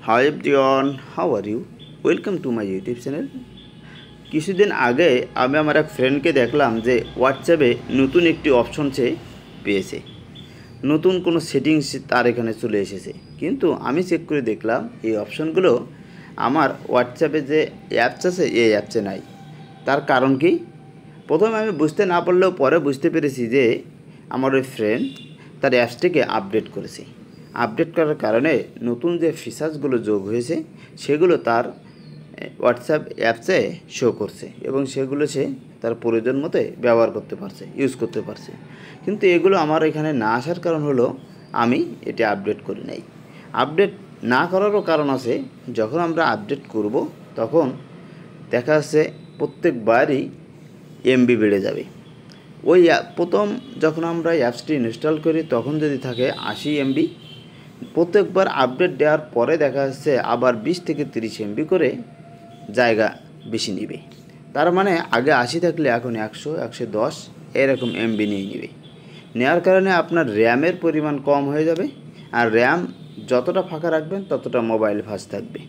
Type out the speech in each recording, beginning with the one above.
Hi everyone, how are you? Welcome to my YouTube channel. কিছুদিন আগে আমি আমার এক ফ্রেন্ডকে দেখলাম যে হোয়াটসঅ্যাপে নতুন একটি অপশন সে পেয়েছে। নতুন কোনো সেটিংস তার এখানে চলে এসেছে, কিন্তু আমি চেক করে দেখলাম এই অপশনগুলো আমার হোয়াটসঅ্যাপে যে অ্যাপস আছে এই অ্যাপসে নাই। তার কারণ কি? প্রথমে আমি বুঝতে না পারলেও পরে বুঝতে পেরেছি যে আমার ওই ফ্রেন্ড তার অ্যাপসটিকে আপডেট করেছে। আপডেট করার কারণে নতুন যে ফিচার্সগুলো যোগ হয়েছে সেগুলো তার হোয়াটসঅ্যাপ অ্যাপসে শো করছে এবং সেগুলো সে তার প্রয়োজন মতো ব্যবহার করতে পারছে, ইউজ করতে পারছে। কিন্তু এগুলো আমার এখানে না আসার কারণ হলো আমি এটি আপডেট করি নাই। আপডেট না করারও কারণ আছে, যখন আমরা আপডেট করব তখন দেখা যাচ্ছে প্রত্যেকবারই এমবি বেড়ে যাবে। ওই প্রথম যখন আমরা অ্যাপসটি ইনস্টল করি তখন যদি থাকে 80 এমবি, প্রত্যেকবার আপডেট দেওয়ার পরে দেখা যাচ্ছে আবার 20 থেকে 30 এমবি করে জায়গা বেশি নেবে। তার মানে আগে 80 থাকলে এখন 100, 110 এরকম এমবি নিয়ে নেবে। নেওয়ার কারণে আপনার র্যামের পরিমাণ কম হয়ে যাবে, আর র্যাম যতটা ফাঁকা রাখবেন ততটা মোবাইল ফাস্ট থাকবে।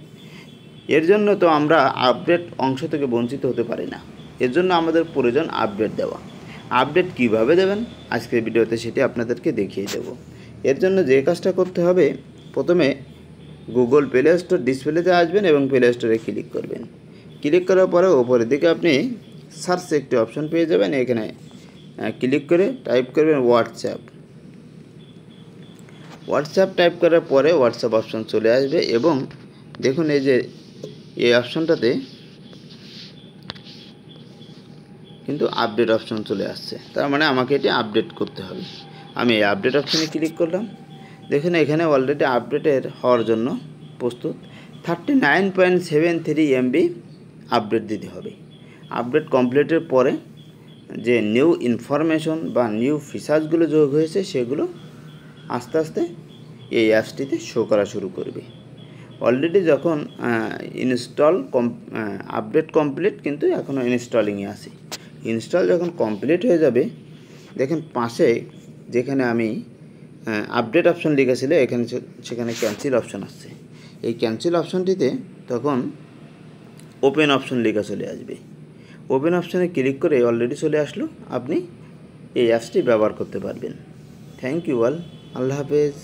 এর জন্য তো আমরা আপডেট অংশ থেকে বঞ্চিত হতে পারি না। এর জন্য আমাদের প্রয়োজন আপডেট দেওয়া। আপডেট কিভাবে দেবেন আজকের ভিডিওতে সেটি আপনাদেরকে দেখিয়ে দেব। এর জন্য যে কাজটা করতে হবে, প্রথমে গুগল প্লে স্টোর ডিসপ্লেতে আসবেন এবং প্লে স্টোরে ক্লিক করবেন। ক্লিক করার পরে ওপরের দিকে আপনি সার্চে একটি অপশন পেয়ে যাবেন। এখানে ক্লিক করে টাইপ করবেন হোয়াটসঅ্যাপ টাইপ করার পরে হোয়াটসঅ্যাপ অপশন চলে আসবে এবং দেখুন এই যে এই অপশনটাতে কিন্তু আপডেট অপশন চলে আসছে। তার মানে আমাকে এটি আপডেট করতে হবে। আমি এই আপডেট অপশনে ক্লিক করলাম। দেখুন এখানে অলরেডি আপডেটের হওয়ার জন্য প্রস্তুত। 39.73 এমবি আপডেট দিতে হবে। আপডেট কমপ্লিটের পরে যে নিউ ইনফরমেশন বা নিউ ফিচার্সগুলো যোগ হয়েছে সেগুলো আস্তে আস্তে এই অ্যাপসটিতে শো করা শুরু করবে। অলরেডি যখন আপডেট কমপ্লিট, কিন্তু এখনও ইনস্টলিংয়ে আছে। ইনস্টল যখন কমপ্লিট হয়ে যাবে, দেখেন পাশে যেখানে আমি আপডেট অপশন লিখেছিল সেখানে ক্যান্সেল অপশন আসছে। এই ক্যান্সেল অপশনটিতে তখন ওপেন অপশন লেখা চলে আসবে। ওপেন অপশনে ক্লিক করে অলরেডি চলে আসলো, আপনি এই অ্যাপসটি ব্যবহার করতে পারবেন। থ্যাংক ইউ অল, আল্লাহ হাফেজ।